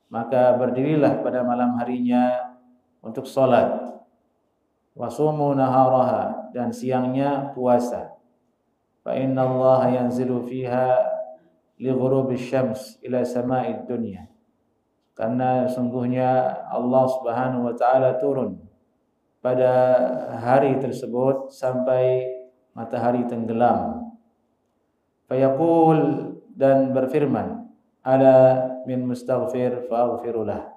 maka berdirilah pada malam harinya untuk salat. Wasumu naharaha, dan siangnya puasa. Fa inna Allah yanzilu fiha li ghurubis syams ila sama'id dunya. Karena sungguhnya Allah Subhanahu wa taala turun pada hari tersebut sampai matahari tenggelam. Fayaqul, dan berfirman, ala min mustaghfir fa'aghfirulah.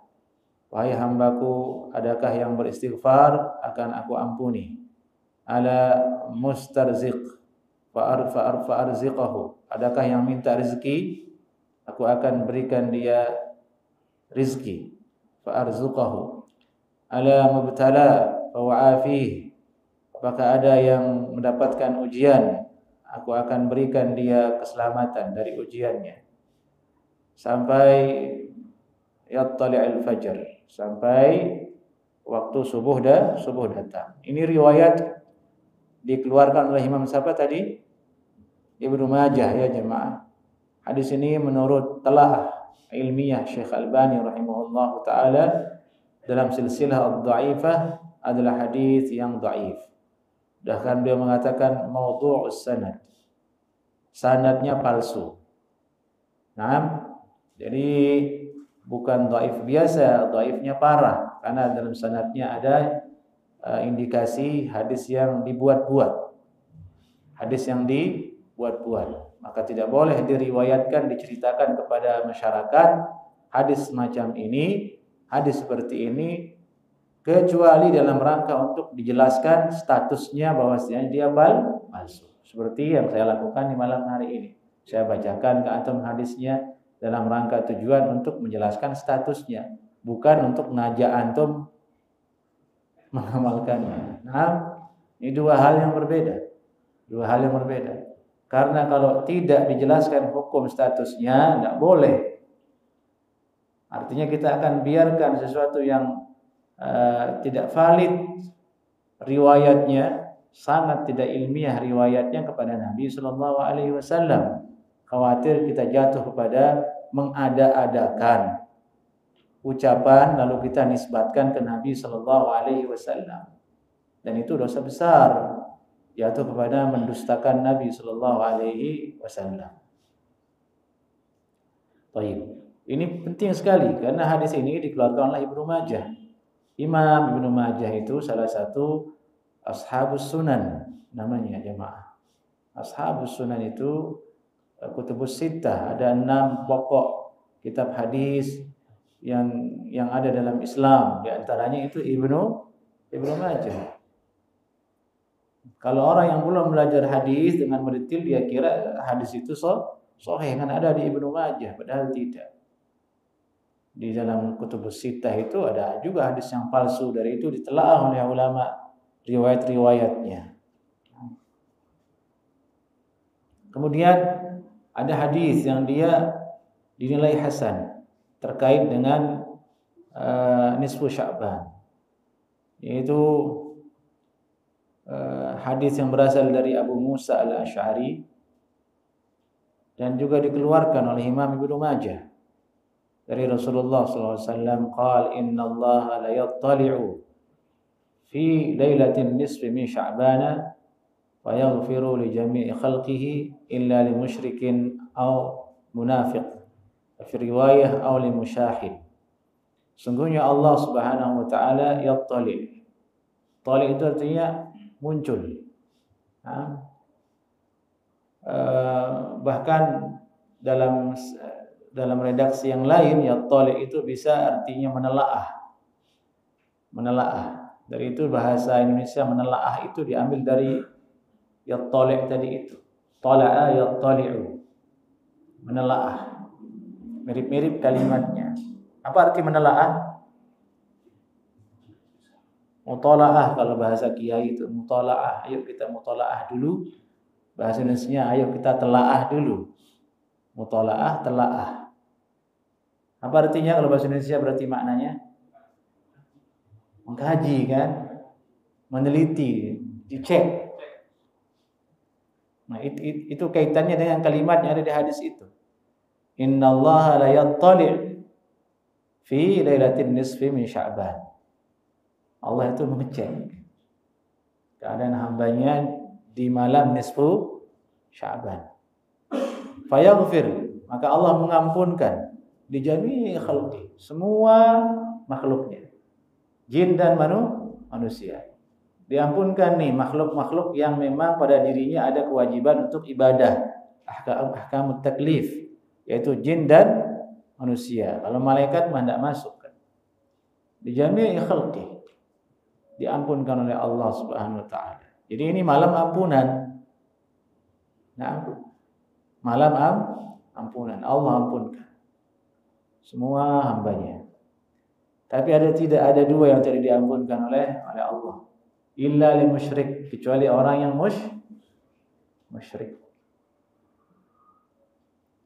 Wahai hambaku, adakah yang beristighfar, akan aku ampuni. Ala mustarziq fa'arziqahu. Adakah yang minta rezeki, aku akan berikan dia rizki. Fa'arzuqahu. Ala mubtala fa'afih. Apakah ada yang mendapatkan ujian, aku akan berikan dia keselamatan dari ujiannya. Sampai yattali'il fajr, sampai waktu subuh datang. Ini riwayat dikeluarkan oleh Imam siapa tadi? Ibnu Majah ya jemaah. Hadis ini menurut telah ilmiah Syekh Albani rahimahullah taala dalam silsilah ad-dha'ifah adalah hadis yang dhaif. Bahkan beliau mengatakan maudhu'us sanad. Sanadnya palsu. Nah, jadi bukan dhaif biasa, dhaifnya parah karena dalam sanadnya ada indikasi hadis yang dibuat-buat. Hadis yang dibuat-buat. Maka tidak boleh diriwayatkan, diceritakan kepada masyarakat hadis semacam ini, hadis seperti ini, kecuali dalam rangka untuk dijelaskan statusnya bahwasanya dia palsu. Seperti yang saya lakukan di malam hari ini. Saya bacakan ke antum hadisnya dalam rangka tujuan untuk menjelaskan statusnya, bukan untuk ngajak antum mengamalkannya. Nah, ini dua hal yang berbeda. Dua hal yang berbeda. Karena kalau tidak dijelaskan hukum statusnya, tidak boleh. Artinya kita akan biarkan sesuatu yang tidak valid riwayatnya, sangat tidak ilmiah riwayatnya kepada Nabi Sallallahu Alaihi Wasallam. Khawatir kita jatuh kepada mengada-adakan ucapan lalu kita nisbatkan ke Nabi Sallallahu Alaihi Wasallam, dan itu dosa besar, jatuh kepada mendustakan Nabi Sallallahu Alaihi Wasallam. Baik, ini penting sekali karena hadis ini dikeluarkan oleh Ibnu Majah. Imam Ibnu Majah itu salah satu Ashabus Sunan namanya jemaah. Ashabus Sunan itu Kutubus Sittah, ada 6 pokok kitab hadis yang ada dalam Islam, di antaranya itu Ibnu Majah. Kalau orang yang belum belajar hadis dengan mendetail, dia kira hadis itu sahih kan ada di Ibnu Majah, padahal tidak. Di dalam Kutubus Sittah itu ada juga hadis yang palsu, dari itu ditelaah oleh ulama riwayat-riwayatnya. Kemudian ada hadis yang dia dinilai hasan terkait dengan nisfu Sya'ban, yaitu hadis yang berasal dari Abu Musa al-Asy'ari dan juga dikeluarkan oleh Imam Ibnu Majah dari Rasulullah SAW. Qala inna Allah la yattali'u fi lailatin nisfi min Sya'bana fayaghfiru li jami'i khalqihi illa li musyrikin aw munafiq, fi riwayah aw li musyahid. Sungguhnya Allah Subhanahu wa taala yattali. Tali itu artinya muncul. Bahkan dalam redaksi yang lain, yattali itu bisa artinya menelaah. Dari itu bahasa Indonesia menelaah itu diambil dari yattali tadi itu. Tala'a yattali'u, menelaah. Mirip-mirip kalimatnya. Apa arti menelaah? Mutalaah kalau bahasa kiai itu mutalaah. Ayo kita mutalaah dulu. Bahasa Indonesia ayo kita telaah dulu. Mutalaah, telaah. Apa artinya kalau bahasa Indonesia? Berarti maknanya mengkaji kan? Meneliti, dicek. Nah, itu kaitannya dengan kalimat yang ada di hadis itu. Innallaha la yattali' fi lailatin nisfi min Sya'ban. Allah itu mengecek keadaan hambanya di malam nisfu Sya'ban. Fayaghfir, maka Allah mengampunkan di jami'i khalqi, semua makhluknya, jin dan manusia. Diampunkan nih makhluk-makhluk yang memang pada dirinya ada kewajiban untuk ibadah, ahkamut taklif, yaitu jin dan manusia. Kalau malaikat mah tidak masuk kan. Di jami'i khalqi, diampunkan oleh Allah Subhanahu wa taala. Jadi ini malam ampunan. Nah, malam ampunan. Allah ampunkan semua hambanya. Tapi tidak ada dua yang tidak diampunkan oleh Allah. Illa lil musyrik, kecuali orang yang musyrik.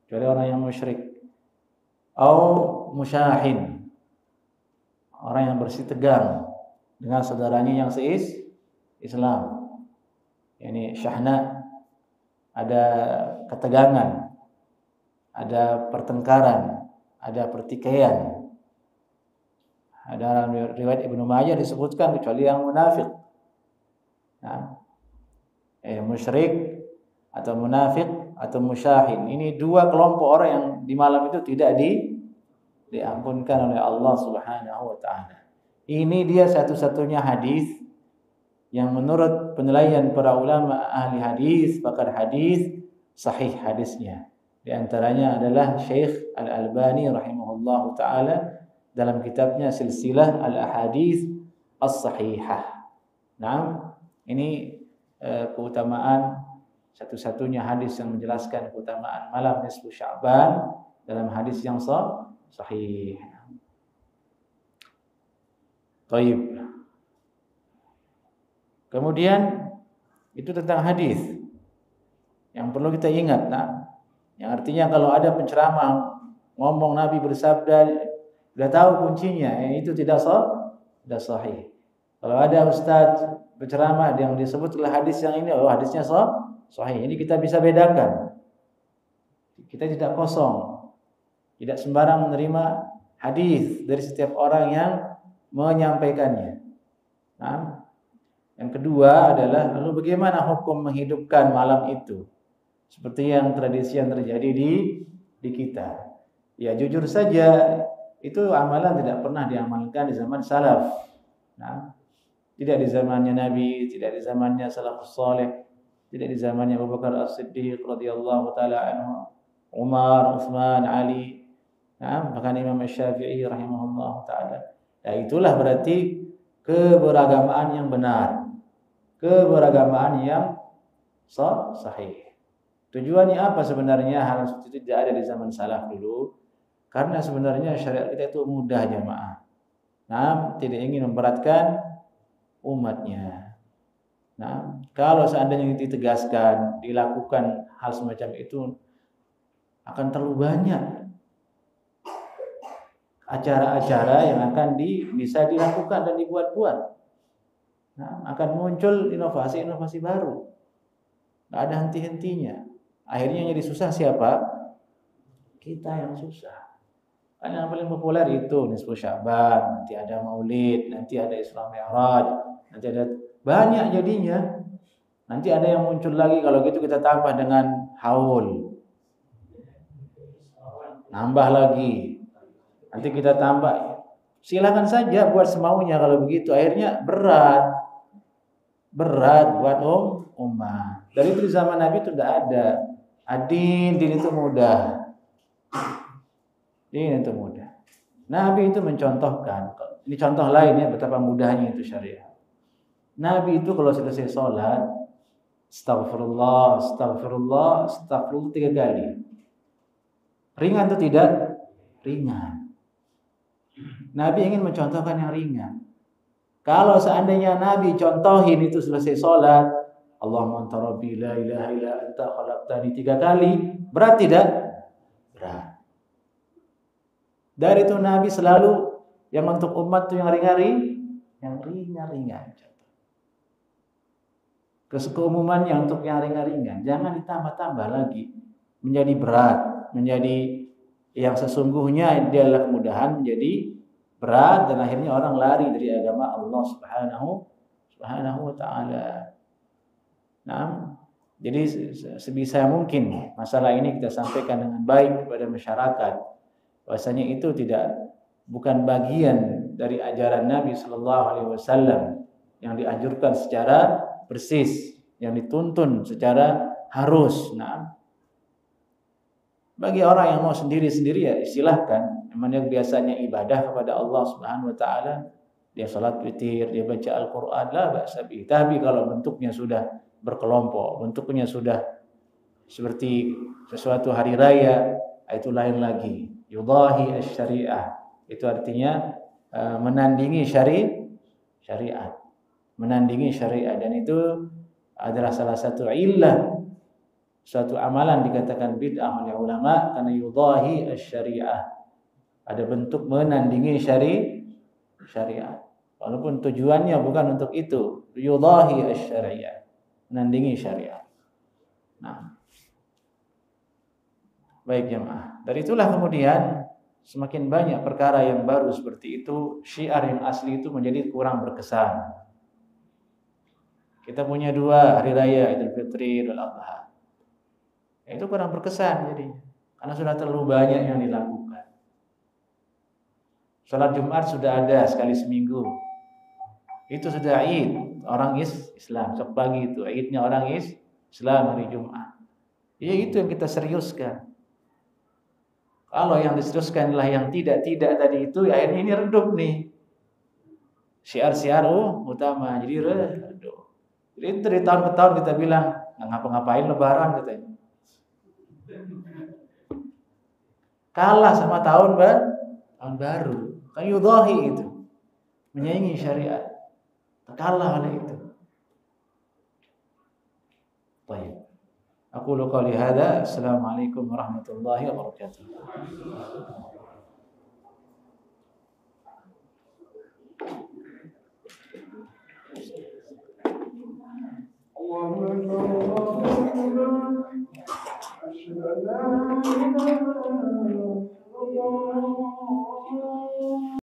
Kecuali orang yang musyrik. Au musyahin, orang yang bersih tegang dengan saudaranya yang Islam. Ini syahna, ada ketegangan, ada pertengkaran, ada pertikaian. Ada dalam riwayat Ibnu Majah disebutkan kecuali yang munafik. Nah, musyrik atau munafik atau musyahin. Ini dua kelompok orang yang di malam itu tidak diampunkan oleh Allah Subhanahu wa taala. Ini dia satu-satunya hadis yang menurut penilaian para ulama ahli hadis, pakar hadis, sahih hadisnya. Di antaranya adalah Syekh Al-Albani rahimahullahu taala dalam kitabnya Silsilah Al-Ahadits As-Sahihah. Nah, ini keutamaan satu-satunya hadis yang menjelaskan keutamaan malam nisfu Sya'ban dalam hadis yang sahih. Baik. Kemudian itu tentang hadis yang perlu kita ingat, nah, yang artinya kalau ada penceramah ngomong Nabi bersabda, sudah tahu kuncinya, itu tidak sahih. Kalau ada ustaz berceramah yang disebut oleh hadis yang ini, oh hadisnya sahih. Ini kita bisa bedakan. Kita tidak kosong, tidak sembarang menerima hadis dari setiap orang yang menyampaikannya. Nah, yang kedua adalah lalu bagaimana hukum menghidupkan malam itu? Seperti yang tradisi yang terjadi di kita. Ya jujur saja itu amalan tidak pernah diamalkan di zaman salaf. Nah, tidak di zamannya Nabi, tidak di zamannya salafus saleh, tidak di zamannya Abu Bakar As-Siddiq radhiyallahu taala anhu, Umar, Utsman, Ali, nah, bahkan Imam Syafi'i rahimahullahu taala. Ya itulah berarti keberagamaan yang benar, keberagamaan yang sahih. Tujuannya apa sebenarnya hal itu tidak ada di zaman salaf dulu? Karena sebenarnya syariat kita itu mudah jamaah. Nah, tidak ingin memberatkan umatnya. Nah, kalau seandainya ditegaskan, dilakukan hal semacam itu akan terlalu banyak acara-acara yang akan bisa dilakukan dan dibuat-buat. Nah, akan muncul inovasi-inovasi baru. Nggak ada henti-hentinya. Akhirnya jadi susah siapa? Kita yang susah. Karena yang paling populer itu nisfu Sya'ban, nanti ada Maulid, nanti ada Isra Mi'raj, nanti ada banyak jadinya. Nanti ada yang muncul lagi kalau gitu kita tambah dengan haul. Nambah lagi. Nanti kita tambah. Silakan saja buat semaunya kalau begitu. Akhirnya berat buat umat. Dari itu di zaman Nabi itu tidak ada. Din itu mudah. Din itu mudah. Nabi itu mencontohkan. Ini contoh lainnya betapa mudahnya itu syariat. Nabi itu kalau selesai sholat, astagfirullah 3 kali. Ringan atau tidak? Ringan. Nabi ingin mencontohkan yang ringan. Kalau seandainya Nabi contohin itu selesai sholat, Allahumma anta rabbi la ilaha illa anta khalaqtani 3 kali, berat tidak? Berat. Dari itu Nabi selalu yang untuk umat itu yang ringan-ringan. Keumumannya untuk yang ringan-ringan, jangan ditambah-tambah lagi menjadi berat, menjadi yang sesungguhnya dia adalah kemudahan menjadi berat dan akhirnya orang lari dari agama Allah Subhanahu wa taala. Nah, jadi sebisa mungkin masalah ini kita sampaikan dengan baik kepada masyarakat. Bahwasanya itu bukan bagian dari ajaran Nabi sallallahu alaihi wasallam yang dianjurkan secara persis, yang dituntun secara harus. Nah, bagi orang yang mau sendiri-sendiri ya silahkan. Namanya biasanya ibadah kepada Allah Subhanahu wa taala, dia salat witir, dia baca Al-Qur'an, la ba'sa bi. Tapi kalau bentuknya sudah berkelompok, bentuknya sudah seperti sesuatu hari raya, itu lain lagi. Yudahi asy-syariah. Itu artinya menandingi syariat. Menandingi syariat, dan itu adalah salah satu illah, suatu amalan dikatakan bid'ah oleh ulama karena yudahi asy-syariah. Ada bentuk menandingi syariat. Walaupun tujuannya bukan untuk itu, yudahi asy-syariah. Menandingi syariat. Nah, baik jemaah. Dari itulah kemudian semakin banyak perkara yang baru seperti itu, syiar yang asli itu menjadi kurang berkesan. Kita punya 2 hari raya, Idul Fitri, Idul Adha. Itu kurang berkesan jadinya, karena sudah terlalu banyak yang dilakukan. Salat Jumat sudah ada sekali seminggu. Itu sudah Id, orang Islam. Sok pagi itu Idnya orang Islam hari Jumat. Ya itu yang kita seriuskan. Kalau yang diseriuskan adalah yang tidak tadi itu, ya akhirnya ini redup nih. Syiar-syiar utama, jadi redup. Jadi dari tahun ke tahun kita bilang, nggak ngapa-ngapain lebaran katanya. Kalah sama tahun baru. Kan yudhahi itu. Menyaingi syariat. Kalah oleh itu. Baik. Aku qouli hadza. Assalamualaikum warahmatullahi wabarakatuh. الله أكبر الله أكبر أشهد أن لا إله إلا الله